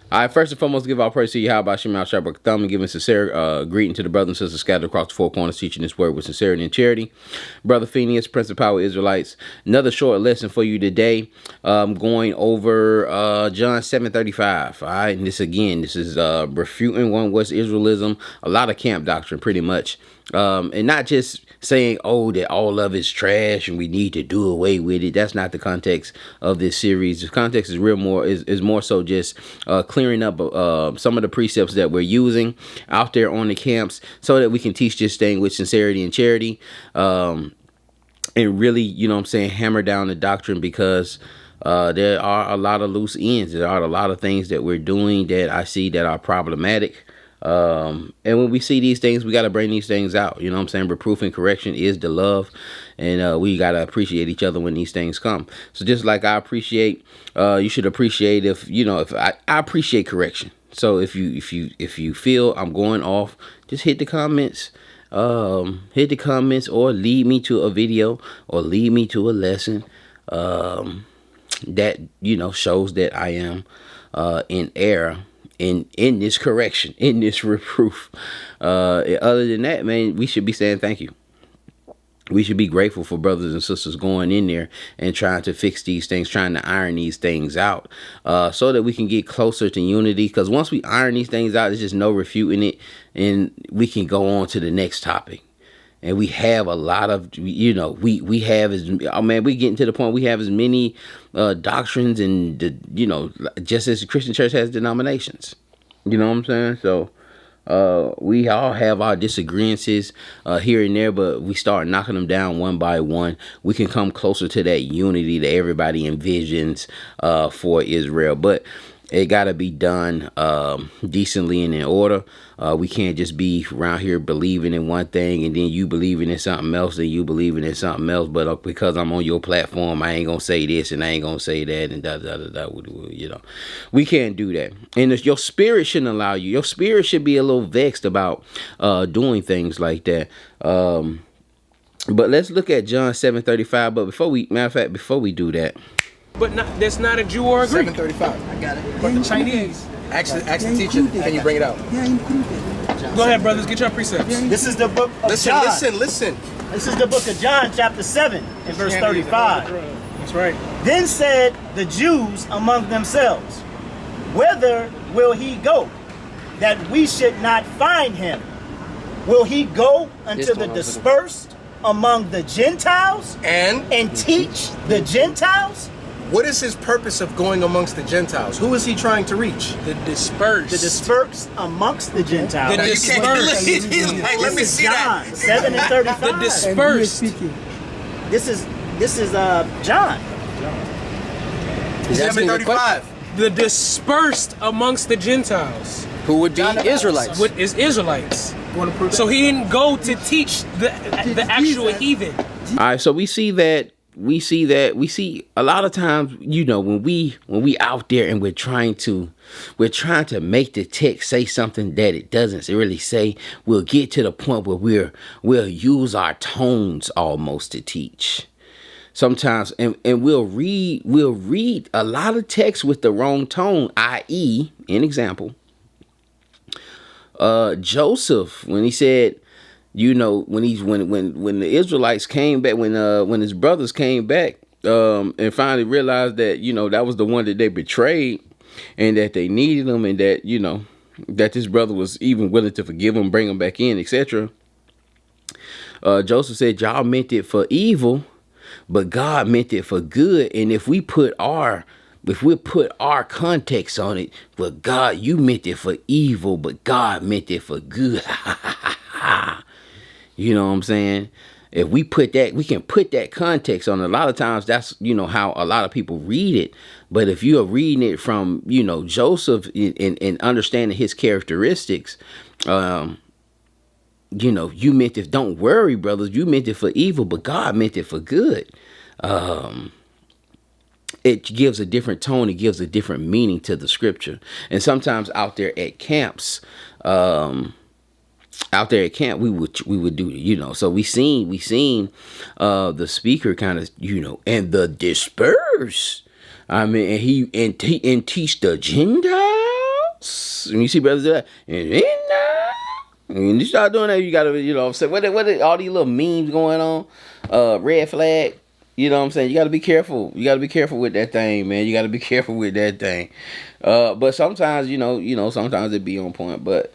All right, first and foremost, give all praise to you. How about Shema Shabbat Thumb and giving sincere greeting to the brothers and sisters scattered across the four corners, teaching this word with sincerity and charity. Brother Phineas, Prince of Power Israelites. Another short lesson for you today. Going over John 7:35. All right, and this is refuting one West Israelism, a lot of camp doctrine, pretty much. And not just saying, oh, that all of it's trash and we need to do away with it. That's not the context of this series. The context is more so just clearing up some of the precepts that we're using out there on the camps so that we can teach this thing with sincerity and charity, and really, you know what I'm saying, hammer down the doctrine, because there are a lot of loose ends. There are a lot of things that we're doing that I see that are problematic. And when we see these things, we got to bring these things out. You know what I'm saying? Reproof and correction is the love. And we got to appreciate each other when these things come. So just like I appreciate, you should appreciate if I appreciate correction. So if you feel I'm going off, just hit the comments. Hit the comments or lead me to a video or lead me to a lesson that, shows that I am in error. In this correction, in this reproof. Other than that, man, we should be saying thank you. We should be grateful for brothers and sisters going in there and trying to fix these things, trying to iron these things out, so that we can get closer to unity. Because once we iron these things out, there's just no refuting it, and we can go on to the next topic. And we have a lot of, we have we getting to the point we have as many doctrines and, just as the Christian church has denominations. You know what I'm saying? So we all have our disagreements here and there, but we start knocking them down one by one. We can come closer to that unity that everybody envisions for Israel. But it got to be done decently and in order. We can't just be around here believing in one thing and then you believing in something else and you believing in something else. But because I'm on your platform, I ain't going to say this and I ain't going to say that and da. We can't do that. And your spirit shouldn't allow you. Your spirit should be a little vexed about doing things like that. But let's look at John 7:35. But before we do that. But that's not a Jew or a Greek. 7:35. I got it. But the Chinese. Ask the teacher, can you bring it out? Go ahead, brothers, get your precepts. This is the book of John. Listen. This is the book of John, chapter 7, and verse 35. That's right. Then said the Jews among themselves, whither will he go, that we should not find him? Will he go unto the dispersed among the Gentiles and teach the Gentiles? What is his purpose of going amongst the Gentiles? Who is he trying to reach? The dispersed. The dispersed amongst the Gentiles. The dispersed. Let me see John, that. 7 and 35. The dispersed. This is John. 7:35. The dispersed amongst the Gentiles. Who would be Israelites. What is Israelites? So he didn't go to teach the actual heathen. All right, so we see a lot of times, when we out there and we're trying to make the text say something that it doesn't really say, we'll get to the point where we'll use our tones almost to teach. Sometimes, and we'll read a lot of text with the wrong tone, i.e., an example, Joseph, when he said, when the Israelites came back, when his brothers came back, and finally realized that, that was the one that they betrayed and that they needed him and that, that this brother was even willing to forgive him, bring him back in, etc. Joseph said, y'all meant it for evil, but God meant it for good. And if we put our context on it, well, God, you meant it for evil, but God meant it for good. You know what I'm saying? If we can put that context on it. A lot of times that's, how a lot of people read it. But if you are reading it from, Joseph and understanding his characteristics, you meant it, don't worry, brothers, you meant it for evil, but God meant it for good. It gives a different tone. It gives a different meaning to the scripture. And sometimes out there at camps, we would do, so we seen the speaker kind of, and the dispersed. I mean, and teach the Gentiles. When you see brothers do that, when you start doing that, you gotta, you know what I'm saying, what all these little memes going on, red flag, you know what I'm saying, you gotta be careful. You gotta be careful with that thing, man. You gotta be careful with that thing. But sometimes, you know, sometimes it be on point, but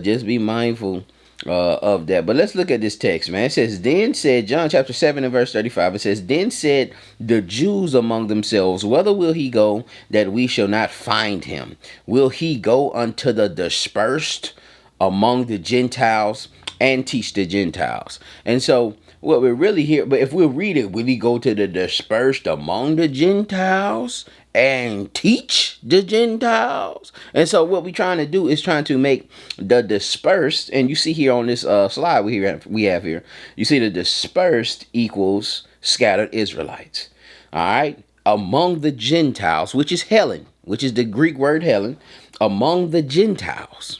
just be mindful of that. But let's look at this text, man. It says, then said, John chapter 7 and verse 35, it says, then said the Jews among themselves, whither will he go that we shall not find him? Will he go unto the dispersed among the Gentiles and teach the Gentiles? And so what we're really here, but if we'll read it, will he go to the dispersed among the Gentiles and teach the Gentiles? And so what we're trying to do is trying to make the dispersed, and you see here on this slide we have here, you see the dispersed equals scattered Israelites. All right, among the Gentiles, which is Helen, which is the Greek word Helen, among the Gentiles.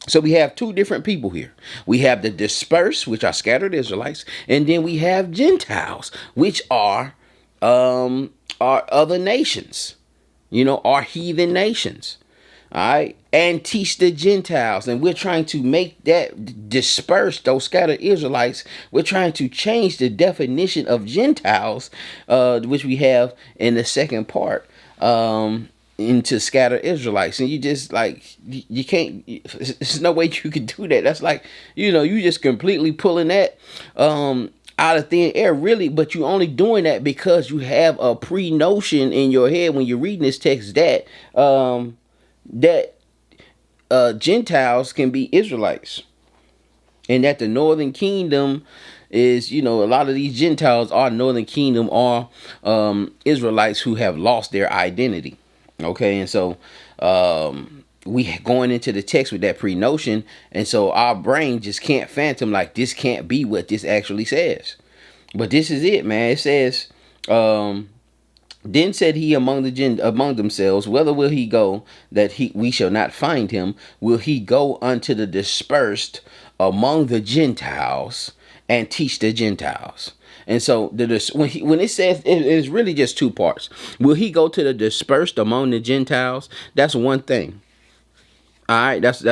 So we have two different people here. We have the dispersed, which are scattered Israelites, and then we have Gentiles, which are other nations, you know, are heathen nations. All right, and teach the Gentiles, and we're trying to make that disperse those scattered Israelites. We're trying to change the definition of Gentiles, which we have in the second part, into scattered Israelites. And you just like, you can't, there's no way you can do that. That's like, you know, you just completely pulling that out of thin air, really. But you're only doing that because you have a pre-notion in your head when you're reading this text that Gentiles can be Israelites, and that the northern kingdom is, you know, a lot of these Gentiles are northern kingdom, are Israelites who have lost their identity. Okay, and so we going into the text with that pre-notion, and so our brain just can't fathom, like, this can't be what this actually says. But this is it, man. It says, then said he among themselves, whither will he go that we shall not find him? Will he go unto the dispersed among the Gentiles and teach the Gentiles? And so when it says, it is really just two parts. Will he go to the dispersed among the Gentiles? That's one thing. All right, that's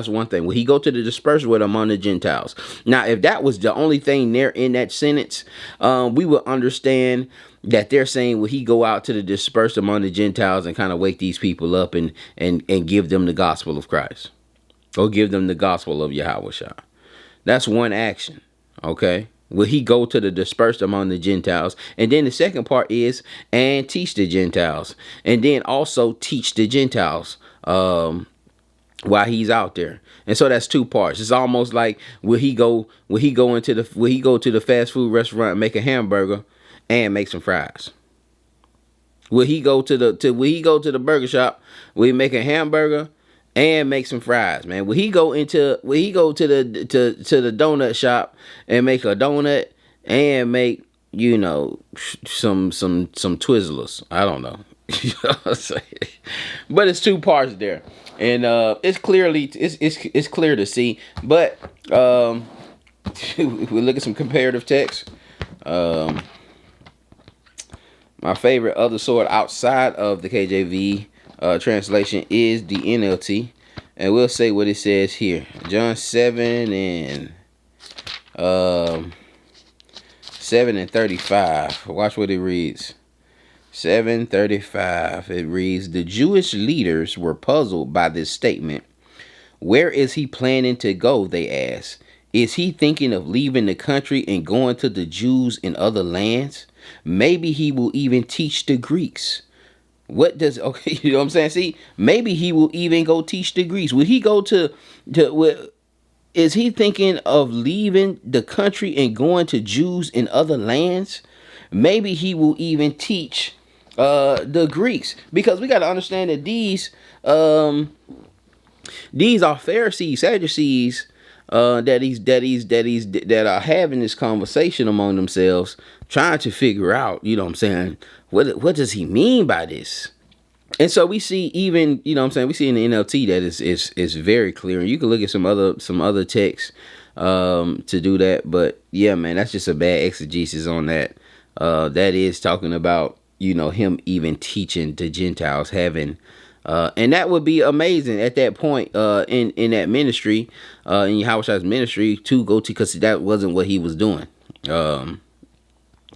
one thing. Will he go to the dispersed with among the Gentiles? Now, if that was the only thing there in that sentence, we would understand that they're saying, will he go out to the dispersed among the Gentiles and kind of wake these people up and give them the gospel of Christ, or give them the gospel of Yahushua? That's one action. Okay. Will he go to the dispersed among the Gentiles? And then the second part is, and teach the Gentiles. And then also teach the Gentiles while he's out there. And so that's two parts. It's almost like, will he go to the fast food restaurant and make a hamburger and make some fries? Will he go to the burger shop? Will he make a hamburger and make some fries, man? Will he go to the donut shop and make a donut and make, you know, some Twizzlers? I don't know. You know what I'm saying? But it's two parts there, and it's clear to see. But we look at some comparative text. My favorite other sword outside of the KJV translation is the NLT, and we'll say what it says here. John 7 and 35. Watch what it reads. 7:35. It reads, the Jewish leaders were puzzled by this statement. Where is he planning to go? They asked. Is he thinking of leaving the country and going to the Jews in other lands? Maybe he will even teach the Greeks. Okay, you know what I'm saying? See, maybe he will even go teach the Greeks. Will he go is he thinking of leaving the country and going to Jews in other lands? Maybe he will even teach the Greeks, because we got to understand that these are Pharisees, Sadducees, that are having this conversation among themselves, trying to figure out, you know what I'm saying, what does he mean by this? And so we see, even, you know what I'm saying, we see in the NLT that is very clear, and you can look at some other texts to do that. But yeah, man, that's just a bad exegesis on that. That is talking about, you know, him even teaching the Gentiles, having And that would be amazing at that point in that ministry, in Yahweh's ministry, to go to, because that wasn't what he was doing.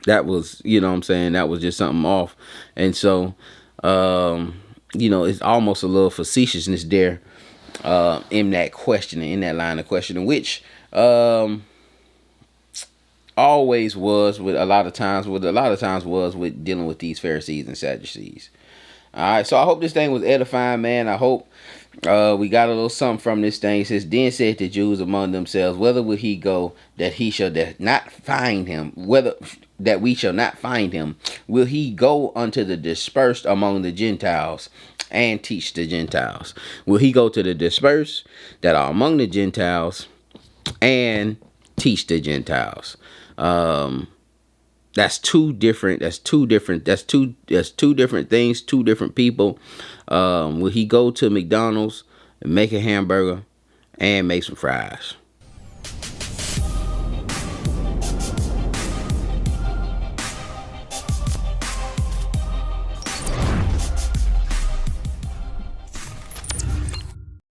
That was, you know what I'm saying, that was just something off. And so, it's almost a little facetiousness there in that questioning, in that line of questioning, which always was with a lot of times was with dealing with these Pharisees and Sadducees. All right, so I hope this thing was edifying, man. I hope we got a little something from this thing. It says, then said the Jews among themselves, whether will he go that he shall not find him? Whether that we shall not find him, will he go unto the dispersed among the Gentiles and teach the Gentiles? Will he go to the dispersed that are among the Gentiles and teach the Gentiles? That's two different things, two different people. Will he go to McDonald's and make a hamburger and make some fries?